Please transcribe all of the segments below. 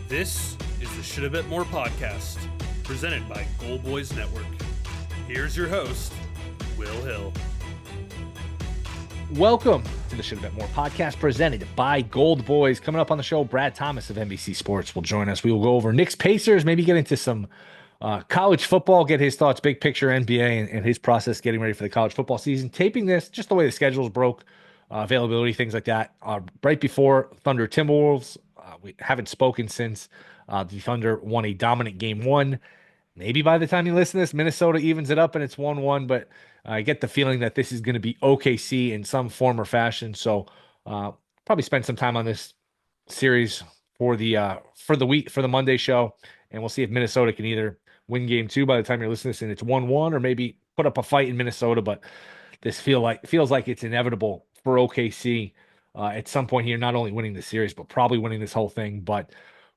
This is the Shoulda Bit More podcast, presented by Gold Boys Network. Here's your host, Will Hill. Welcome to the Shoulda Bit More podcast, presented by Gold Boys. Coming up on the show, Brad Thomas of NBC Sports will join us. We will go over Knicks Pacers, maybe get into some college football, get his thoughts, big picture NBA, and his process getting ready for the college football season. Taping this, just the way the schedules broke, availability, things like that. Right before Thunder Timberwolves, we haven't spoken since the Thunder won a dominant game one. Maybe by the time you listen to this, Minnesota evens it up and it's 1-1, but I get the feeling that this is going to be OKC in some form or fashion. So probably spend some time on this series for the week, for the Monday show, and we'll see if Minnesota can either win game two by the time you're listening to this and it's 1-1, or maybe put up a fight in Minnesota. But this feels like it's inevitable for OKC at some point here, not only winning the series, but probably winning this whole thing. But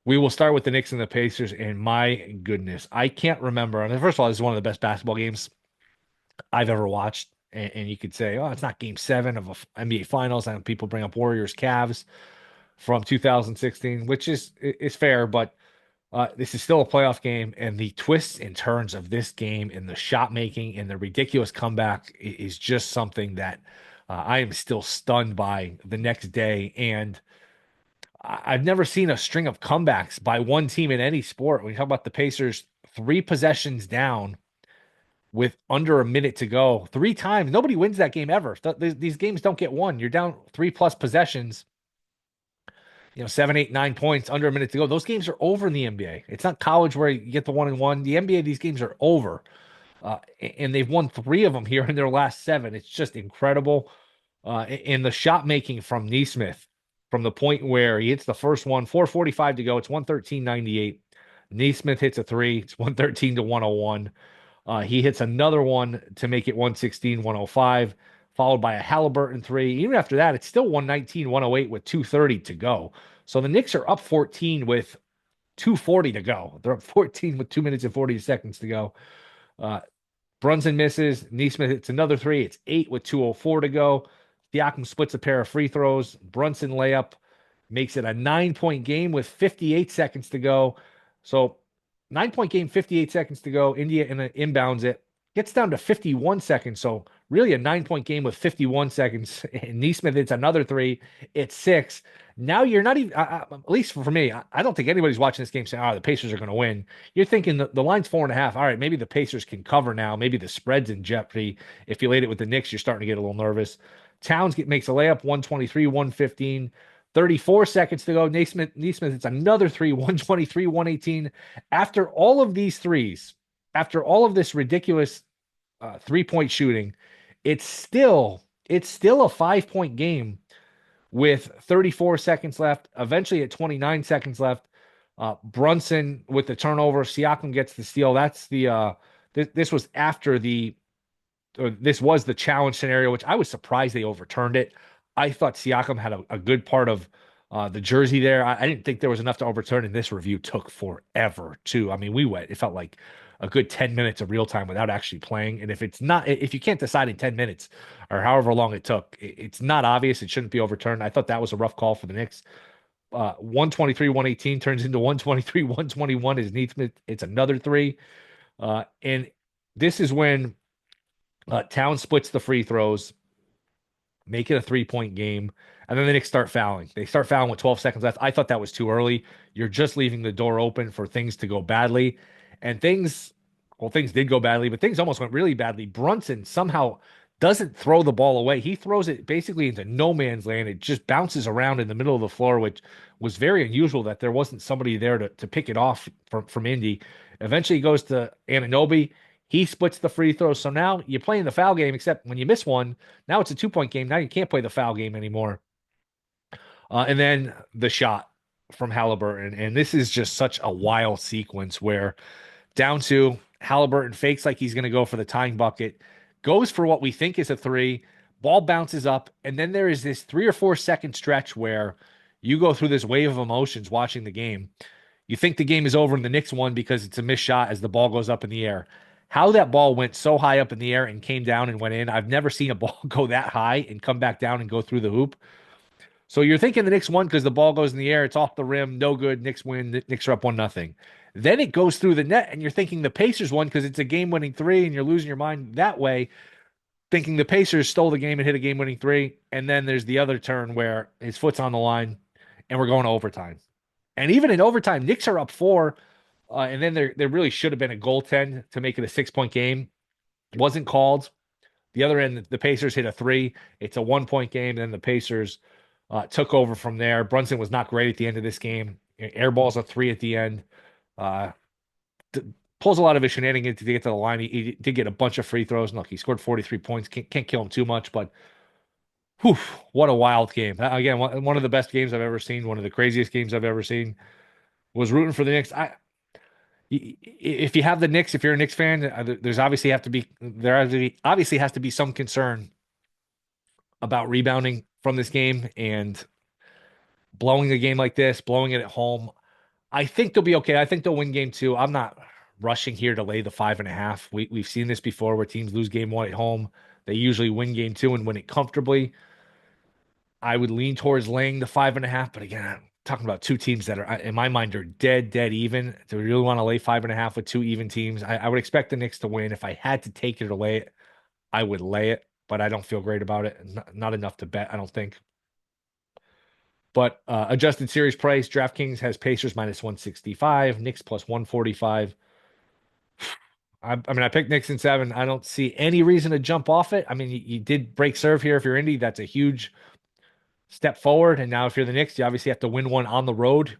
we will start with the Knicks and the Pacers, and my goodness, I can't remember. I mean, first of all, this is one of the best basketball games I've ever watched, and you could say, oh, it's not Game 7 of a NBA Finals, and people bring up Warriors Cavs from 2016, which is fair, but this is still a playoff game, and the twists and turns of this game and the shot making and the ridiculous comeback is just something that I am still stunned by the next day. And I've never seen a string of comebacks by one team in any sport. When you talk about the Pacers, 3 possessions down with under a minute to go, 3 times. Nobody wins that game ever. These games don't get won. You're down 3+ possessions, 7, 8, 9 points, under a minute to go. Those games are over in the NBA. It's not college where you get the 1-1. The NBA, these games are over. And they've won 3 of them here in their last 7. It's just incredible. And the shot making from Nesmith, from the point where he hits the first one, 4:45 to go, it's 113-98. Nesmith hits a 3, it's 113-101. He hits another one to make it 116-105, followed by a Halliburton 3. Even after that, it's still 119-108 with 2:30 to go. So the Knicks are up 14 with 2:40 to go. They're up 14 with 2 minutes and 40 seconds to go. Brunson misses. Nesmith hits another 3. It's 8 with 2:04 to go. Siakam splits a pair of free throws. Brunson layup makes it a 9-point game with 58 seconds to go. So 9-point game, 58 seconds to go. India inbounds it. Gets down to 51 seconds. So really a 9-point game with 51 seconds. And Nesmith hits another 3. It's 6. Now you're not even, at least for me, I don't think anybody's watching this game saying, the Pacers are going to win. You're thinking the line's 4.5. All right, maybe the Pacers can cover now. Maybe the spread's in jeopardy. If you laid it with the Knicks, you're starting to get a little nervous. Towns makes a layup, 123-115. 34 seconds to go. Nesmith hits another 3, 123-118. After all of these threes, after all of this ridiculous 3-point shooting, it's still a 5-point game with 34 seconds left. Eventually at 29 seconds left, Brunson with the turnover. Siakam gets the steal. That's the this was after this was the challenge scenario, which I was surprised they overturned it. I thought Siakam had a good part of the jersey there. I didn't think there was enough to overturn, and this review took forever too. I mean, it felt like a good 10 minutes of real time without actually playing. And if you can't decide in 10 minutes or however long it took, it's not obvious. It shouldn't be overturned. I thought that was a rough call for the Knicks. 123-118 turns into 123-121 as Nesmith. It's another 3. And this is when Towns splits the free throws, make it a 3-point game, and then the Knicks start fouling. They start fouling with 12 seconds left. I thought that was too early. You're just leaving the door open for things to go badly. And things did go badly, but things almost went really badly. Brunson somehow doesn't throw the ball away. He throws it basically into no man's land. It just bounces around in the middle of the floor, which was very unusual that there wasn't somebody there to pick it off from Indy. Eventually he goes to Anunoby. He splits the free throws. So now you're playing the foul game, except when you miss one, now it's a 2-point game. Now you can't play the foul game anymore. And then the shot from Halliburton. And this is just such a wild sequence where down 2, Halliburton fakes like he's going to go for the tying bucket, goes for what we think is a 3, ball bounces up, and then there is this 3 or 4 second stretch where you go through this wave of emotions watching the game. You think the game is over and the Knicks won because it's a missed shot as the ball goes up in the air. How that ball went so high up in the air and came down and went in, I've never seen a ball go that high and come back down and go through the hoop. So you're thinking the Knicks won because the ball goes in the air, it's off the rim, no good. Knicks win. The Knicks are up 1-0. Then it goes through the net, and you're thinking the Pacers won because it's a game-winning three, and you're losing your mind that way, thinking the Pacers stole the game and hit a game-winning three. And then there's the other turn where his foot's on the line, and we're going to overtime. And even in overtime, Knicks are up four, and then there really should have been a goaltend to make it a 6-point game. Wasn't called. The other end, the Pacers hit a three. It's a 1-point game. Then the Pacers took over from there. Brunson was not great at the end of this game. Airballs a three at the end. Uh, Pulls a lot of his shenanigans to get to the line. He did get a bunch of free throws. And look, he scored 43 points. Can't kill him too much, but whew, what a wild game. Again, one of the best games I've ever seen. One of the craziest games I've ever seen. Was rooting for the Knicks. If you have the Knicks, if you're a Knicks fan, there obviously has to be some concern about rebounding from this game and blowing a game like this, blowing it at home. I think they'll be okay. I think they'll win game two. I'm not rushing here to lay the 5.5. We've seen this before where teams lose game one at home. They usually win game two and win it comfortably. I would lean towards laying the 5.5, but again, I'm talking about two teams that are, in my mind, are dead even. Do we really want to lay 5.5 with two even teams? I would expect the Knicks to win. If I had to take it or lay it, I would lay it, but I don't feel great about it. Not enough to bet, I don't think. But adjusted series price, DraftKings has Pacers minus 165, Knicks plus 145. I mean, I picked Knicks in 7. I don't see any reason to jump off it. I mean, you did break serve here if you're Indy. That's a huge step forward. And now if you're the Knicks, you obviously have to win one on the road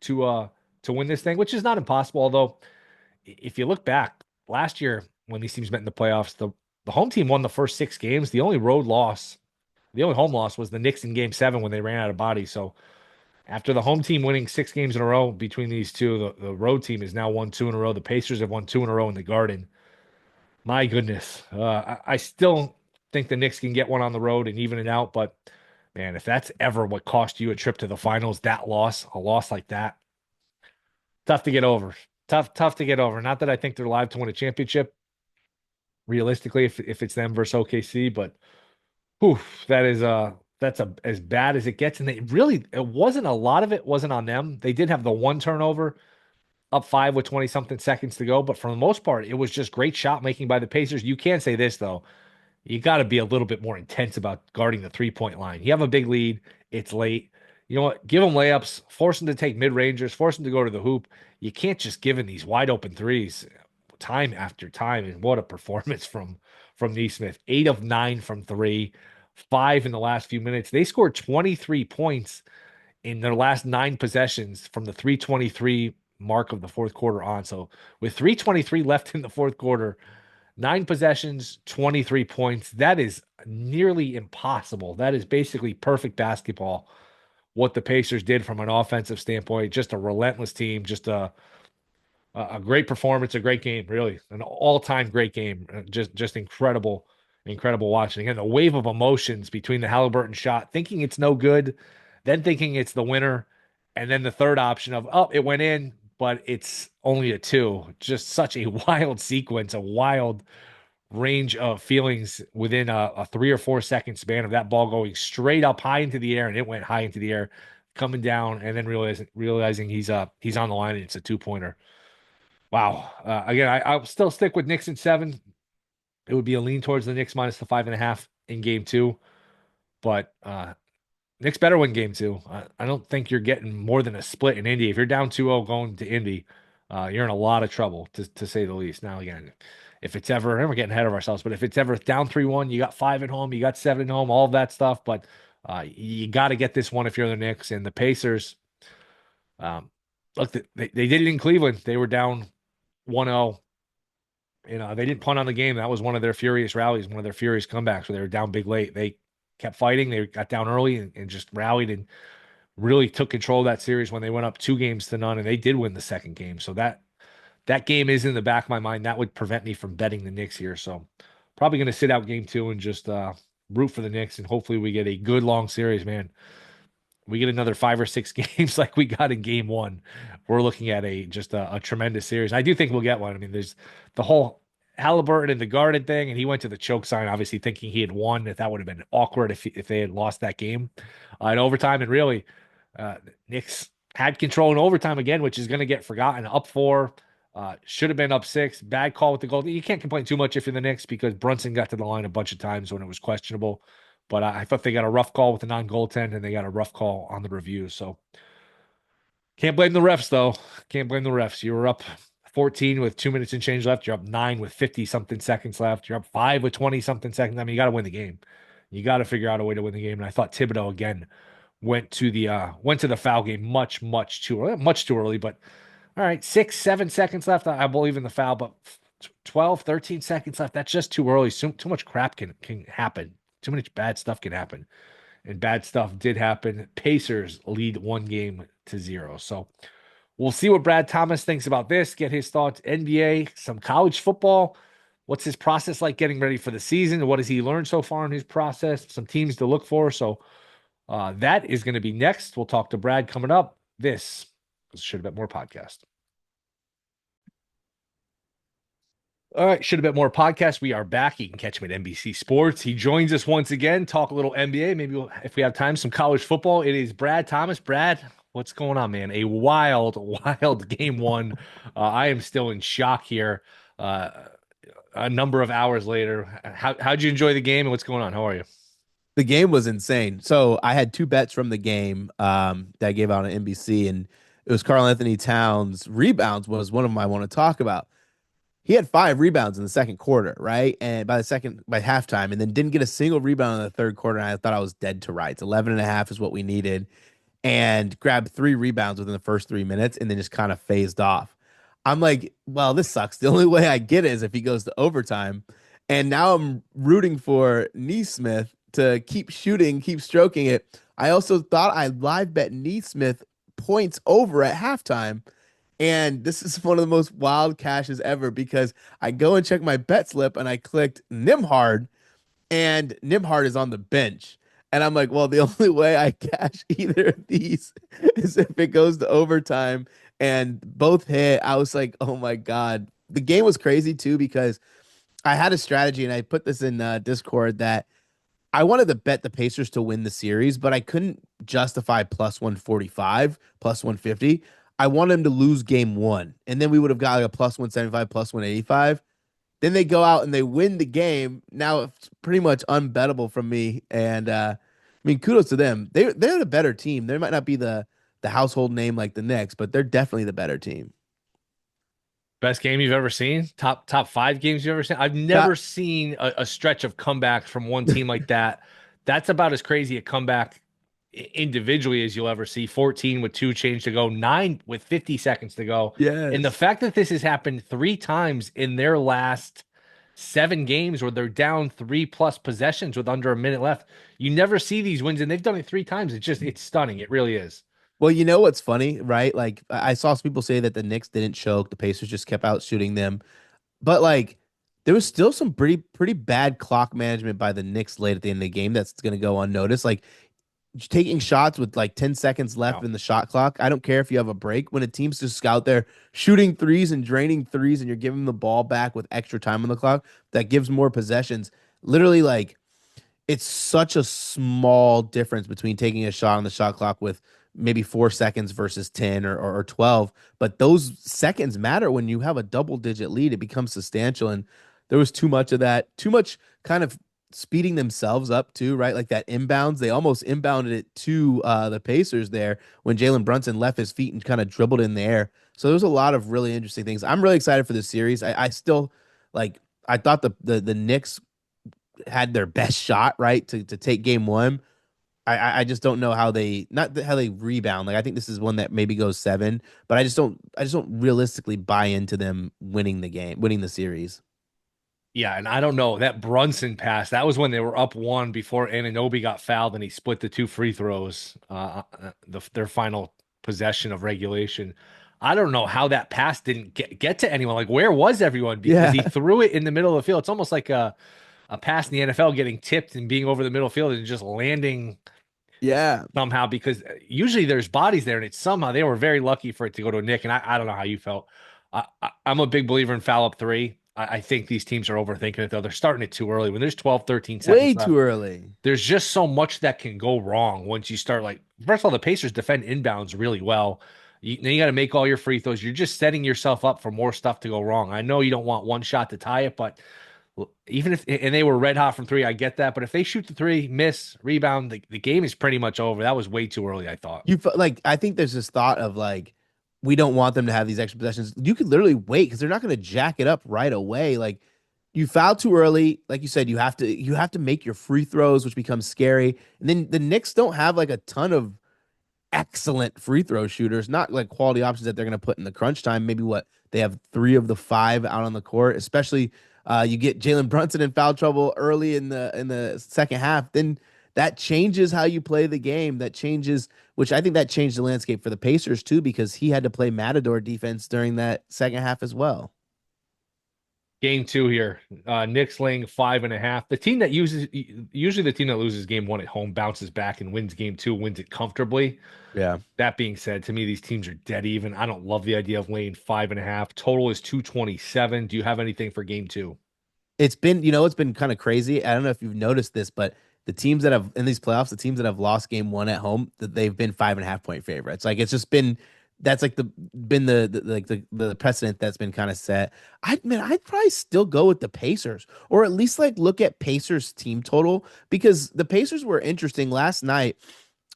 to win this thing, which is not impossible. Although, if you look back last year when these teams met in the playoffs, the home team won the first 6 games. The only home loss was the Knicks in Game 7 when they ran out of bodies. So after the home team winning 6 games in a row between these two, the road team has now won 2 in a row. The Pacers have won 2 in a row in the Garden. My goodness, I still think the Knicks can get one on the road and even it out, but man, if that's ever what cost you a trip to the finals, a loss like that, tough to get over. Tough to get over. Not that I think they're live to win a championship, realistically, if it's them versus OKC, but whew, that's as bad as it gets. And it wasn't a lot of it wasn't on them. They did have the one turnover up 5 with 20 something seconds to go, but for the most part, it was just great shot making by the Pacers. You can say this though. You got to be a little bit more intense about guarding the 3-point line. You have a big lead. It's late. You know what? Give them layups. Force them to take mid-rangers. Force them to go to the hoop. You can't just give them these wide open threes time after time. And what a performance from Neesmith. 8 of 9 from 3, 5 in the last few minutes. They scored 23 points in their last 9 possessions from the 3:23 mark of the fourth quarter on. So with 3:23 left in the fourth quarter, 9 possessions, 23 points. That is nearly impossible. That is basically perfect basketball. What the Pacers did from an offensive standpoint, just a relentless team, just a great performance, a great game, really, an all-time great game. Just incredible, incredible watching. Again, the wave of emotions between the Halliburton shot, thinking it's no good, then thinking it's the winner, and then the third option of, oh, it went in, but it's only a 2. Just such a wild sequence, a wild range of feelings within a 3 or 4 second span of that ball going straight up high into the air, and it went high into the air, coming down, and then realizing he's on the line and it's a 2-pointer. Wow. Again, I'll still stick with Knicks in 7. It would be a lean towards the Knicks minus the 5.5 in game 2, but Knicks better win game 2. I don't think you're getting more than a split in Indy. If you're down 2-0 going to Indy, you're in a lot of trouble, to say the least. Now, again, if it's ever, and we're getting ahead of ourselves, but if it's ever down 3-1, you got 5 at home, you got 7 at home, all of that stuff. But you got to get this one if you're the Knicks. And the Pacers, look, they did it in Cleveland. They were down 1-0. They didn't punt on the game. That was one of their furious rallies, one of their furious comebacks where they were down big late. They kept fighting. They got down early and just rallied and really took control of that series when they went up 2-0, and they did win the second game. So that game is in the back of my mind. That would prevent me from betting the Knicks here. So probably going to sit out game 2 and just root for the Knicks, and hopefully we get a good long series, man. We get another 5 or 6 games like we got in game 1. We're looking at a tremendous series. I do think we'll get one. I mean, there's the whole Halliburton in the Garden thing, and he went to the choke sign, obviously thinking he had won. That would have been awkward if they had lost that game in overtime. And really, Knicks had control in overtime again, which is going to get forgotten. Up four, should have been up six. Bad call with the goal. You can't complain too much if you're the Knicks because Brunson got to the line a bunch of times when it was questionable. But I thought they got a rough call with the non-goaltend, and they got a rough call on the review. So can't blame the refs, though. Can't blame the refs. You were up 14 with 2 minutes and change left. You're up 9 with 50 something seconds left. You're up 5 with 20 something seconds. I mean, you got to win the game. You got to figure out a way to win the game. And I thought Thibodeau again went to the foul game much too early. But all right, 6, 7 seconds left. I believe in the foul, but 12, 13 seconds left. That's just too early. Too much crap can happen. Too much bad stuff can happen. And bad stuff did happen. Pacers lead 1-0. So we'll see what Brad Thomas thinks about this, get his thoughts. NBA, some college football. What's his process like getting ready for the season? What has he learned so far in his process? Some teams to look for. So that is going to be next. We'll talk to Brad coming up. This is Should Have Bet More podcast. All right, Should Have Bet More podcast. We are back. You can catch him at NBC Sports. He joins us once again, talk a little NBA. Maybe if we have time, some college football. It is Brad Thomas. Brad, what's going on, man? A wild game one. I am still in shock here. A number of hours later. How'd you enjoy the game and what's going on? How are you? The game was insane. So I had two bets from the game that I gave out on NBC, and it was Karl Anthony Towns rebounds was one of them I want to talk about. He had 5 rebounds in the second quarter, right? And by halftime, and then didn't get a single rebound in the third quarter. And I thought I was dead to rights. 11.5 is what we needed, and grabbed 3 rebounds within the first 3 minutes, and then just kind of phased off. I'm like, well, this sucks. The only way I get it is if he goes to overtime. And now I'm rooting for Neesmith to keep shooting, keep stroking it. I also thought I live bet Neesmith points over at halftime. And this is one of the most wild cashes ever because I go and check my bet slip and I clicked Nimhard, and Nimhard is on the bench. And I'm like, well, the only way I cash either of these is if it goes to overtime, and both hit. I was like, oh my God. The game was crazy too because I had a strategy, and I put this in Discord, that I wanted to bet the Pacers to win the series, but I couldn't justify plus 145, plus 150. I wanted them to lose game one, and then we would have got like a plus 175, plus 185. Then they go out and they win the game. Now it's pretty much unbettable from me. And I mean, kudos to them. They're the better team. They might not be the household name like the Knicks, but they're definitely the better team. Best game you've ever seen? Top 5 games you've ever seen? I've That, never seen a stretch of comebacks from one team like that. That's about as crazy a comeback individually as you'll ever see. 14 with 2 change to go, 9 with 50 seconds to go. And the yes. fact that this has happened 3 times in their last 7 games where they're down 3+ possessions with under a minute left. You never see these wins, and they've done it 3 times. It's stunning. It really is. Well, you know what's funny, right? Like I saw some people say that the Knicks didn't choke, the Pacers just kept out shooting them. But like there was still some pretty bad clock management by the Knicks late at the end of the game that's going to go unnoticed. Like taking shots with like 10 seconds left No. in the shot clock. I don't care if you have a break. When a team's just out there shooting threes and draining threes, and you're giving them the ball back with extra time on the clock, that gives more possessions. Literally, like it's such a small difference between taking a shot on the shot clock with maybe 4 seconds versus 10 or 12. But those seconds matter when you have a double digit lead. It becomes substantial. And there was too much of that, too much kind of speeding themselves up too, right? Like that inbounds, they almost inbounded it to the Pacers there when Jalen Brunson left his feet and kind of dribbled in the air. So there's a lot of really interesting things. I'm really excited for this series. I still like, I thought the Knicks had their best shot, right, to take game one. I just don't know how they not how they rebound. Like I think this is one that maybe goes 7, but I just don't realistically buy into them winning the game, winning the series. Yeah, and I don't know that Brunson pass. That was when they were up 1 before Anunoby got fouled, and he split the 2 free throws. Their final possession of regulation. I don't know how that pass didn't get to anyone. Like, where was everyone? Because Yeah, he threw it in the middle of the field. It's almost like a pass in the NFL getting tipped and being over the middle field and just landing yeah. somehow. Because usually there's bodies there, and it's somehow they were very lucky for it to go to a Nick. And I don't know how you felt. I'm a big believer in foul up 3. I think these teams are overthinking it, though. They're starting it too early. When there's 12, 13 seconds Way left, too early. there's just so much that can go wrong once you start. Like, first of all, the Pacers defend inbounds really well. Then you got to make all your free throws. You're just setting yourself up for more stuff to go wrong. I know you don't want one shot to tie it, but even if, and they were red hot from three, I get that. But if they shoot the three, miss, rebound, the game is pretty much over. That was way too early, I thought. Like, I think there's this thought of like, we don't want them to have these extra possessions. You could literally wait because they're not going to jack it up right away. Like, you foul too early. Like you said, you have to make your free throws, which becomes scary. And then the Knicks don't have like a ton of excellent free throw shooters, not like quality options that they're going to put in the crunch time. Maybe what they have 3 of the 5 out on the court, especially you get Jalen Brunson in foul trouble early in the second half, then that changes how you play the game. That changes, which I think that changed the landscape for the Pacers too, because he had to play Matador defense during that second half as well. Game two here. Knicks laying 5.5. The team that usually the team that loses game one at home bounces back and wins game two, wins it comfortably. Yeah. That being said, to me, these teams are dead even. I don't love the idea of laying 5.5. Total is 227. Do you have anything for game two? It's been kind of crazy. I don't know if you've noticed this, but the teams that have in these playoffs, the teams that have lost game one at home, that they've been 5.5 point favorites. Like, it's just been that's like the precedent that's been kind of set. I'd probably still go with the Pacers, or at least like look at Pacers team total, because the Pacers were interesting last night.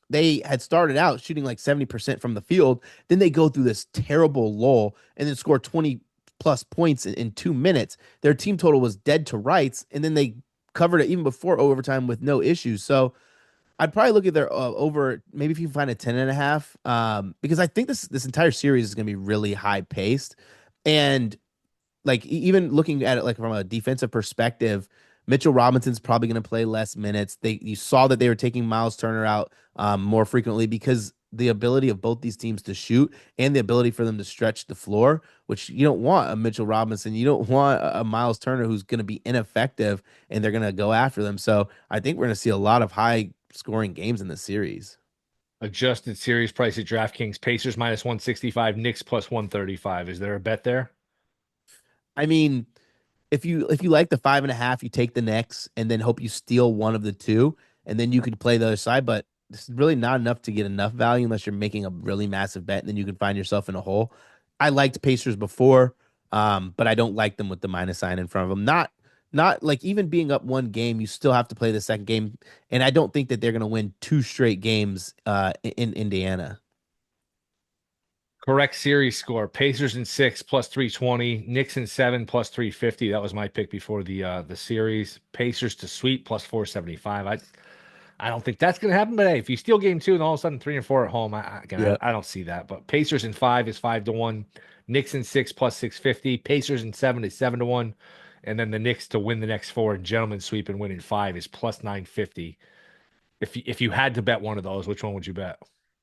They had started out shooting like 70% from the field. Then they go through this terrible lull and then score 20 plus points in 2 minutes. Their team total was dead to rights. And then they covered it even before overtime with no issues. So I'd probably look at their over, maybe if you can find a 10.5, because I think this entire series is going to be really high paced. And like, even looking at it like from a defensive perspective, Mitchell Robinson's probably going to play less minutes. You saw that they were taking Miles Turner out more frequently because the ability of both these teams to shoot and the ability for them to stretch the floor, which you don't want a Mitchell Robinson, you don't want a Miles Turner who's going to be ineffective, and they're going to go after them. So I think we're going to see a lot of high scoring games in this series. Adjusted series price at DraftKings. Pacers minus 165, Knicks plus 135. Is there a bet there? I mean, if you like the 5.5, you take the Knicks and then hope you steal one of the two, and then you could play the other side. But this is really not enough to get enough value unless you're making a really massive bet, and then you can find yourself in a hole. I liked Pacers before, but I don't like them with the minus sign in front of them. Not like, even being up one game, you still have to play the second game, and I don't think that they're going to win 2 straight games in Indiana. Correct series score. Pacers in 6 plus 320, Knicks in 7 plus 350. That was my pick before the series. Pacers to sweep plus 475. I don't think that's going to happen, but hey, if you steal game two and all of a sudden 3 and 4 at home, Yeah. I don't see that. But Pacers in 5 is 5-1, Knicks in 6 plus 650, Pacers in 7 is 7-1, and then the Knicks to win the next four and gentlemen sweep and win in 5 is plus 950. If you had to bet one of those, which one would you bet?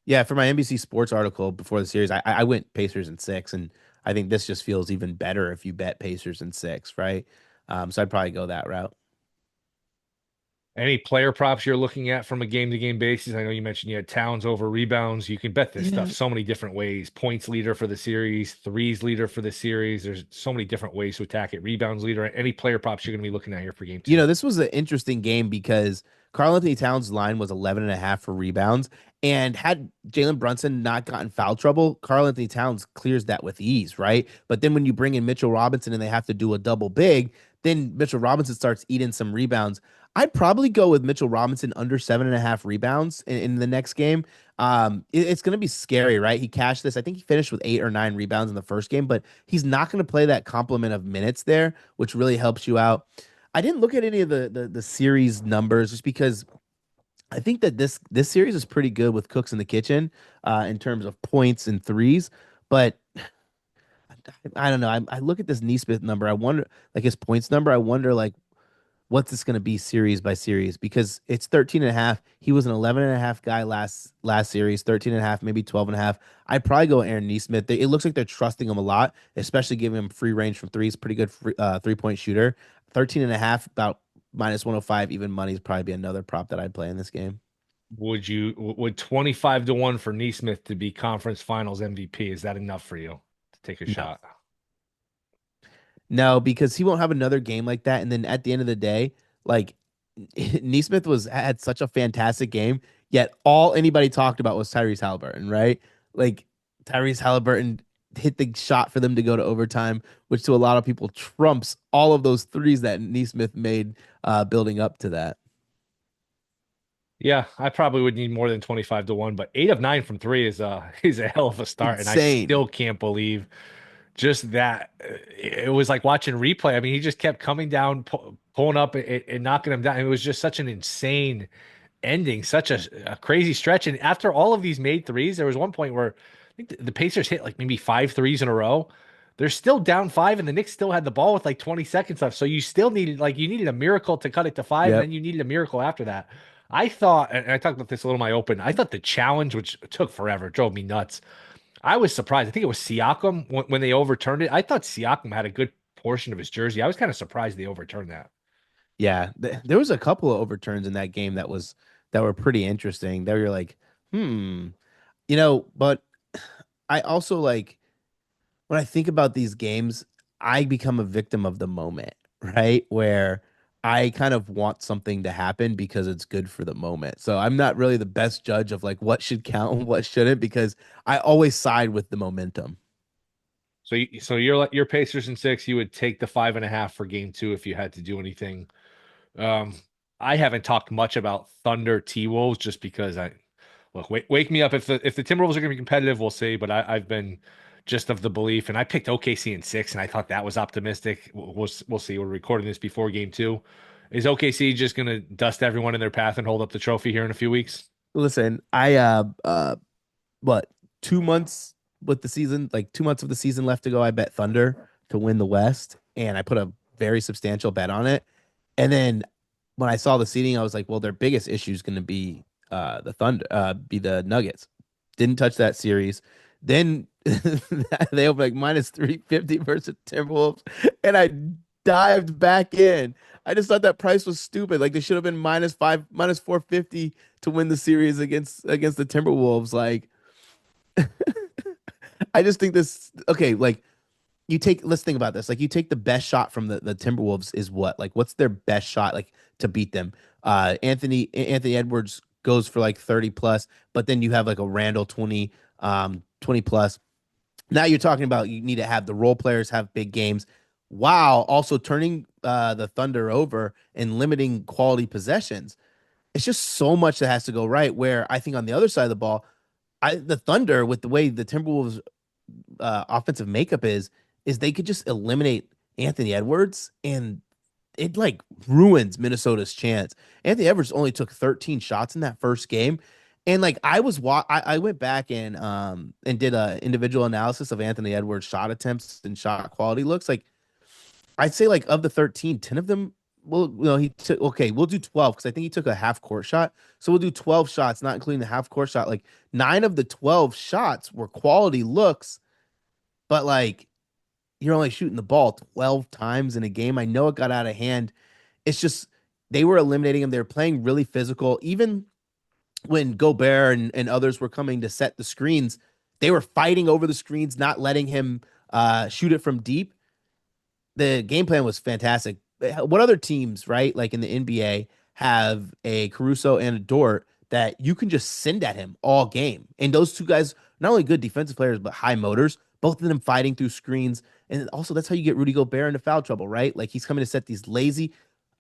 Yeah, for my NBC Sports article before the series, I went Pacers in 6, and I think this just feels even better if you bet Pacers in 6, right? So I'd probably go that route. Any player props you're looking at from a game to game basis? I know you mentioned you had Towns over rebounds. You can bet this stuff so many different ways. Points leader for the series, threes leader for the series. There's so many different ways to attack it. Rebounds leader. Any player props you're going to be looking at here for game two? This was an interesting game because Karl Anthony Towns' line was 11.5 for rebounds. And had Jalen Brunson not gotten foul trouble, Karl Anthony Towns clears that with ease, right? But then when you bring in Mitchell Robinson and they have to do a double big, then Mitchell Robinson starts eating some rebounds. I'd probably go with Mitchell Robinson under 7.5 rebounds in the next game. It's going to be scary, right? He cashed this. I think he finished with 8 or 9 rebounds in the first game, but he's not going to play that complement of minutes there, which really helps you out. I didn't look at any of the series numbers just because I think that this series is pretty good with cooks in the kitchen in terms of points and threes, but I don't know. I look at this Neesmith number. I wonder, like, his points number. I wonder, like, what's this going to be series by series, because it's 13.5. He was an 11.5 guy last series, 13.5, maybe 12.5. I'd probably go Aaron Neesmith. It looks like they're trusting him a lot, especially giving him free range from threes. Pretty good 3-point shooter. 13.5, about minus 105. Even money is probably be another prop that I'd play in this game. Would 25-1 for Neesmith to be conference finals MVP? Is that enough for you to take a No. shot? No, because he won't have another game like that. And then at the end of the day, like Neesmith had such a fantastic game, yet all anybody talked about was Tyrese Halliburton, right? Like Tyrese Halliburton hit the shot for them to go to overtime, which to a lot of people trumps all of those threes that Neesmith made building up to that. Yeah, I probably would need more than 25 to 1, but 8 of 9 from 3 is is a hell of a start. And I Insane. still can't believe just that. It was like watching replay. I mean, he just kept coming down, pulling up and knocking him down. It was just such an insane ending, such a crazy stretch. And after all of these made threes, there was one point where I think the Pacers hit like maybe 5 threes in a row. They're still down 5, and the Knicks still had the ball with like 20 seconds left. So you still needed you needed a miracle to cut it to 5, and Yep. then you needed a miracle after that. I thought, and I talked about this a little in my open, I thought the challenge, which took forever, drove me nuts. I was surprised. I think it was Siakam when they overturned it. I thought Siakam had a good portion of his jersey. I was kind of surprised they overturned that. Yeah, there was a couple of overturns in that game that were pretty interesting. That were like, hmm, but I also like when I think about these games, I become a victim of the moment, right? Where I kind of want something to happen because it's good for the moment. So I'm not really the best judge of like what should count and what shouldn't because I always side with the momentum. So you're Pacers in 6. You would take the 5.5 for game 2 if you had to do anything. Um, I haven't talked much about Thunder T Wolves just because wake me up if the Timberwolves are going to be competitive, we'll see. But I've been just of the belief, and I picked OKC in 6, and I thought that was optimistic. We'll see. We're recording this before game 2. Is OKC just going to dust everyone in their path and hold up the trophy here in a few weeks? Listen, I what 2 months with the season, like 2 months of the season left to go. I bet Thunder to win the West, and I put a very substantial bet on it. And then when I saw the seeding, I was like, well, their biggest issue is going to be the Thunder, be the Nuggets. Didn't touch that series. Then they opened like minus 350 versus Timberwolves, and I dived back in. I just thought that price was stupid. Like they should have been -5, -450 to win the series against the Timberwolves. Like I just think this okay, like let's think about this. Like you take the best shot from the Timberwolves is what? Like what's their best shot like to beat them? Anthony Edwards goes for like 30 plus, but then you have like a Randall 20 plus. Now you're talking about you need to have the role players have big games while also turning the Thunder over and limiting quality possessions. It's just so much that has to go right. Where I think on the other side of the ball, the Thunder with the way the Timberwolves offensive makeup is they could just eliminate Anthony Edwards and it like ruins Minnesota's chance. Anthony Edwards only took 13 shots in that first game. And like I went back and did a individual analysis of Anthony Edwards shot attempts and shot quality looks. Like I'd say like of the 13, 10 of them well, he took okay, we'll do 12 because I think he took a half court shot. So we'll do 12 shots, not including the half court shot. Like 9 of the 12 shots were quality looks, but like you're only shooting the ball 12 times in a game. I know it got out of hand. It's just they were eliminating him. They were playing really physical. Even when Gobert and others were coming to set the screens, they were fighting over the screens, not letting him shoot it from deep. The game plan was fantastic. What other teams, right? Like in the NBA, have a Caruso and a Dort that you can just send at him all game. And those two guys, not only good defensive players, but high motors, both of them fighting through screens. And also, that's how you get Rudy Gobert into foul trouble, right? Like he's coming to set these lazy.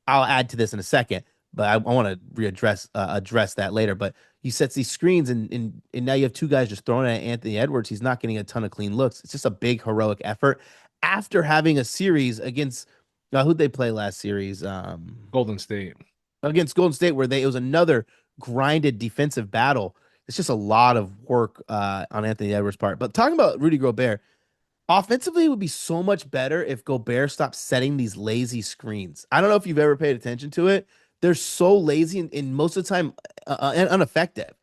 I'll add to this in a second, but I want to readdress address that later. But he sets these screens, and now you have two guys just throwing at Anthony Edwards. He's not getting a ton of clean looks. It's just a big heroic effort after having a series against who'd they play last series? Golden State. Against Golden State, where it was another grinded defensive battle. It's just a lot of work on Anthony Edwards' part. But talking about Rudy Gobert, offensively, it would be so much better if Gobert stopped setting these lazy screens. I don't know if you've ever paid attention to it. They're so lazy and most of the time and ineffective.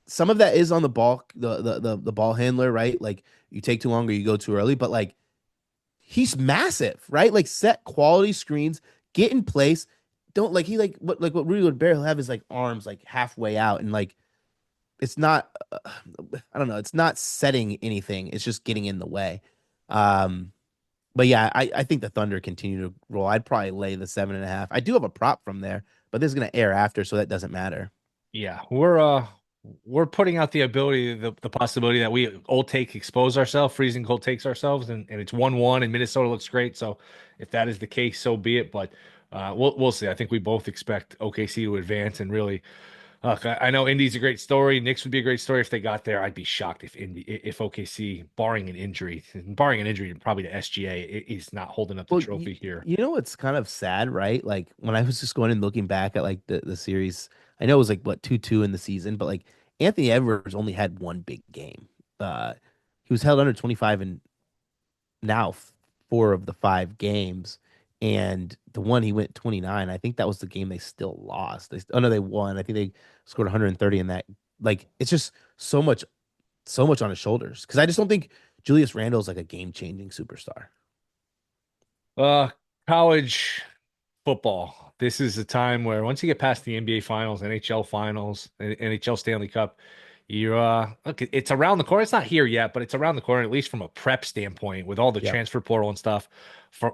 Some of that is on the ball, the ball handler, right? Like you take too long or you go too early, but like he's massive, right? Like set quality screens, get in place. Don't like he like what Rudy Gobert will have his like arms like halfway out and like it's not I don't know, it's not setting anything. It's just getting in the way. Um But yeah, I think the Thunder continue to roll. I'd probably lay the 7.5. I do have a prop from there, but this is gonna air after, so that doesn't matter. Yeah, we're putting out the ability, the possibility that we old take expose ourselves, freezing cold takes ourselves, and it's 1-1, and Minnesota looks great. So if that is the case, so be it. But we'll see. I think we both expect OKC to advance and really. Look, I know Indy's a great story. Knicks would be a great story if they got there. I'd be shocked if OKC, barring an injury, probably to SGA, is not holding up the Well, trophy here. you know what's kind of sad, right? Like when I was just going and looking back at like the series, I know it was like what 2-2 in the season, but like Anthony Edwards only had one big game. Uh, he was held under 25 and now four of the five games, and the one he went 29. I think that was the game they still lost. Oh no, they won. I think they scored 130 in that. Like it's just so much on his shoulders because I just don't think Julius Randle is like a game changing superstar. Uh, College football. This is a time where once you get past the NBA finals, NHL finals, NHL Stanley Cup, you look, it's around the corner. It's not here yet, but it's around the corner, at least from a prep standpoint, with all the Yep. transfer portal and stuff.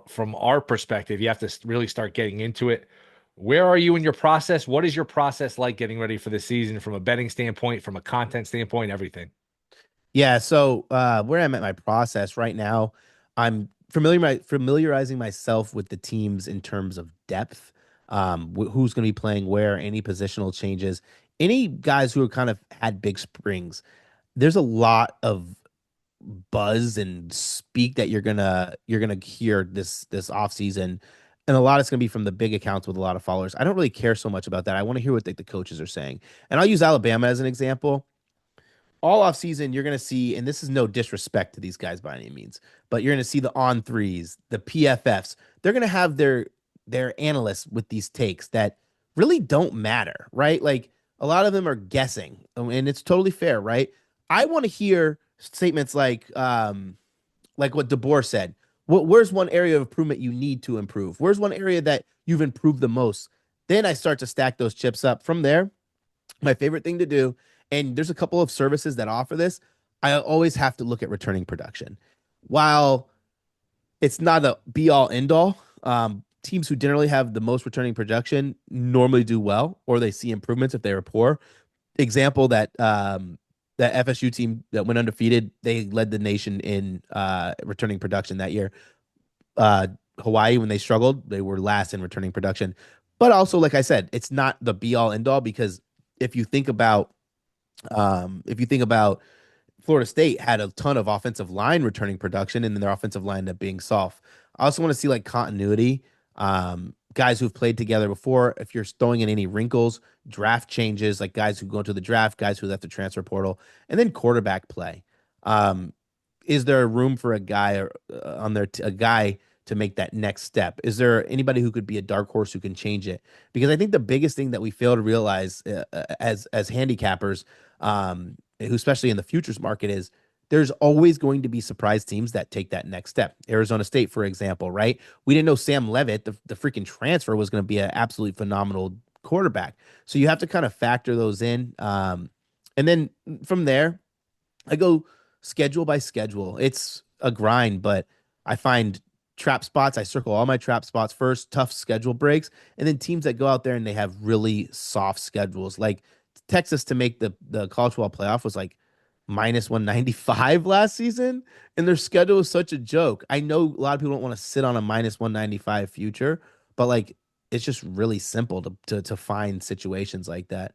From our perspective, you have to really start getting into it. Where are you in your process? What is your process like getting ready for the season from a betting standpoint, from a content standpoint, everything? Yeah, so where I'm at my process right now, I'm familiarizing myself with the teams in terms of depth, who's going to be playing where, any positional changes, any guys who are kind of had big springs. There's a lot of buzz and speak that you're gonna hear this off season, and a lot is gonna be from the big accounts with a lot of followers. I don't really care so much about that. I want to hear what like the coaches are saying, and I'll use Alabama as an example. All off season, you're gonna see, and this is no disrespect to these guys by any means, but you're gonna see the on threes, the PFFs. They're gonna have their analysts with these takes that really don't matter, right? Like a lot of them are guessing, and it's totally fair, right? I want to hear statements like what DeBoer said. Where's one area of improvement you need to improve? Where's one area that you've improved the most? Then I start to stack those chips up. From there, my favorite thing to do, and there's a couple of services that offer this, I always have to look at returning production. While it's not a be all end all, teams who generally have the most returning production normally do well, or they see improvements if they were poor. Example that FSU team that went undefeated, they led the nation in returning production that year. Hawaii, when they struggled, they were last in returning production. But also, like I said, it's not the be all end all because if you think about Florida State had a ton of offensive line returning production, and then their offensive line ended up being soft. I also want to see like continuity, guys who've played together before. If you're throwing in any wrinkles, draft changes, like guys who go to the draft, guys who left the transfer portal, and then quarterback play. Um, is there room for a guy a guy to make that next step? Is there anybody who could be a dark horse who can change it? Because I think the biggest thing that we fail to realize as handicappers, who especially in the futures market, is there's always going to be surprise teams that take that next step. Arizona State, for example, right? We didn't know Sam Levitt, the freaking transfer, was going to be an absolutely phenomenal quarterback. So you have to kind of factor those in. And then from there, I go schedule by schedule. It's a grind, but I find trap spots. I circle all my trap spots first, tough schedule breaks, and then teams that go out there and they have really soft schedules. Like Texas to make the college football playoff was like minus 195 last season, and their schedule was such a joke. I know a lot of people don't want to sit on a minus 195 future, but like it's just really simple to find situations like that.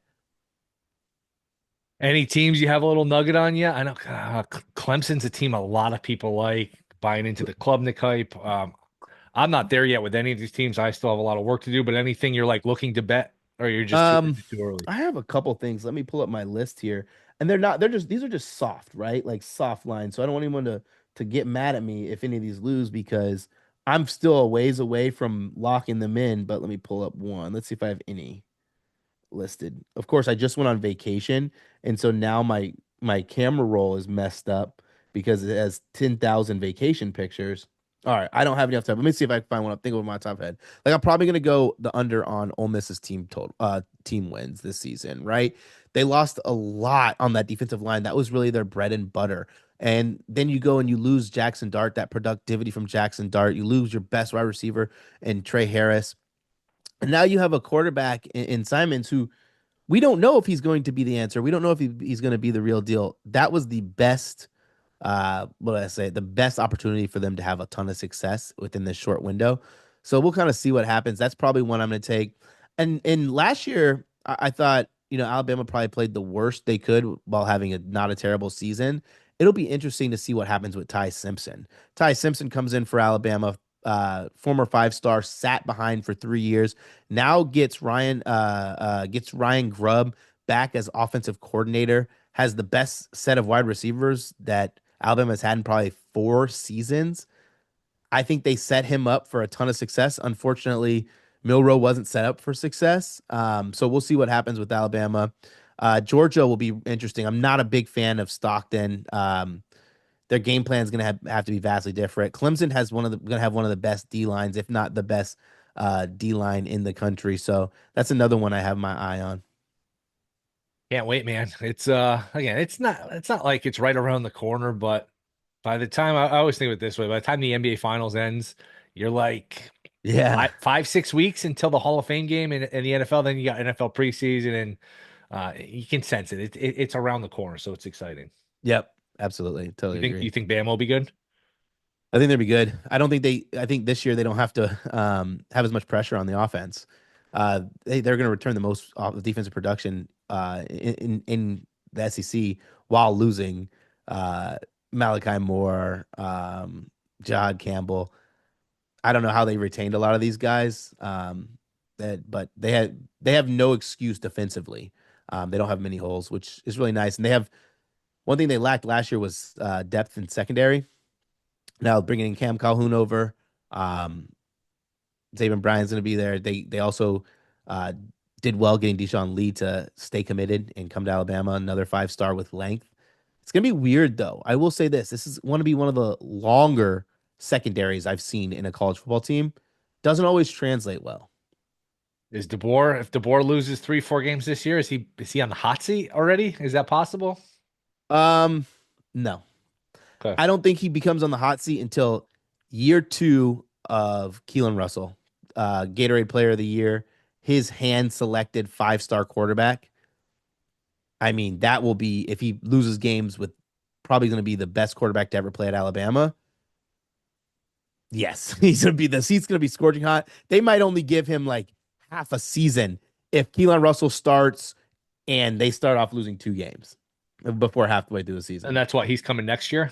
Any teams you have a little nugget on you? I know Clemson's a team a lot of people like buying into the Klubnik hype. I'm not there yet with any of these teams. I still have a lot of work to do, but anything you're like looking to bet, or you're just Um, too early? I have a couple things. Let me pull up my list here. And they're just these are just soft, right? Like soft lines. So I don't want anyone to get mad at me if any of these lose because I'm still a ways away from locking them in, but let me pull up one. Let's see if I have any listed. Of course, I just went on vacation, and so now my camera roll is messed up because it has 10,000 vacation pictures. All right, I don't have enough time. Let me see if I can find one. I'm thinking of my top head. Like I'm probably gonna go the under on Ole Miss's team wins this season, right? They lost a lot on that defensive line. That was really their bread and butter. And then you go and you lose Jackson Dart, that productivity from Jackson Dart. You lose your best wide receiver and Trey Harris. And now you have a quarterback in Simons who we don't know if he's going to be the answer. We don't know if he's going to be the real deal. That was the best, what did I say? The best opportunity for them to have a ton of success within this short window. So we'll kind of see what happens. That's probably one I'm going to take. And last year, I thought, Alabama probably played the worst they could while having not a terrible season. It'll be interesting to see what happens with Ty Simpson. Ty Simpson comes in for Alabama, former 5-star, sat behind for 3 years, now gets Ryan Grubb back as offensive coordinator, has the best set of wide receivers that Alabama has had in probably 4 seasons. I think they set him up for a ton of success. Unfortunately, Milroe wasn't set up for success. So we'll see what happens with Alabama. Georgia will be interesting. I'm not a big fan of Stockton. Their game plan is going to have to be vastly different. Clemson has going to have one of the best D lines, if not the best D line in the country. So that's another one I have my eye on. Can't wait, man. It's again, it's not like it's right around the corner, but by the time I always think of it this way, by the time the NBA Finals ends, you're like Yeah. 5-6 weeks until the Hall of Fame game in the NFL. Then you got NFL preseason, and you can sense it. It's around the corner, so it's exciting. Yep. Absolutely. Totally agree. You think Bama will be good? I think they'll be good. I think this year they don't have to have as much pressure on the offense. They're going to return the most defensive production in the SEC while losing Malachi Moore, Jahad Campbell. I don't know how they retained a lot of these guys, but they have no excuse defensively. They don't have many holes, which is really nice. And they have one thing they lacked last year was depth in secondary. Now bringing in Cam Calhoun over, Zayvon Bryan's going to be there. They also did well getting Deshaun Lee to stay committed and come to Alabama, another 5-star with length. It's going to be weird, though. I will say this. This is want to be one of the longer secondaries I've seen in a college football team. Doesn't always translate well. If DeBoer loses 3-4 games this year, is he on the hot seat already? Is that possible? No. Okay. I don't think he becomes on the hot seat until year 2 of Keelan Russell, Gatorade Player of the Year, his hand-selected 5-star quarterback. I mean, that will be, if he loses games with probably going to be the best quarterback to ever play at Alabama. Yes, he's going to be, the seat's going to be scorching hot. They might only give him like half a season if Keelan Russell starts and they start off losing 2 games before halfway through the season. And that's what he's coming next year?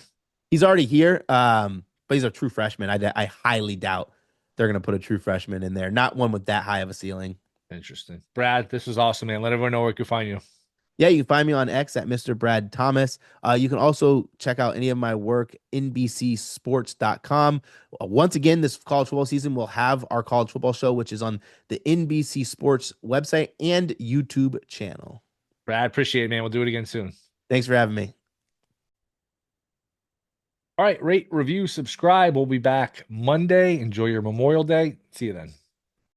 He's already here, but he's a true freshman. I highly doubt they're going to put a true freshman in there. Not one with that high of a ceiling. Interesting. Brad, this was awesome, man. Let everyone know where we can find you. Yeah, you can find me on X at Mr. Brad Thomas. You can also check out any of my work, NBCSports.com. Once again, this college football season, we'll have our college football show, which is on the NBC Sports website and YouTube channel. Brad, appreciate it, man. We'll do it again soon. Thanks for having me. All right, rate, review, subscribe. We'll be back Monday. Enjoy your Memorial Day. See you then.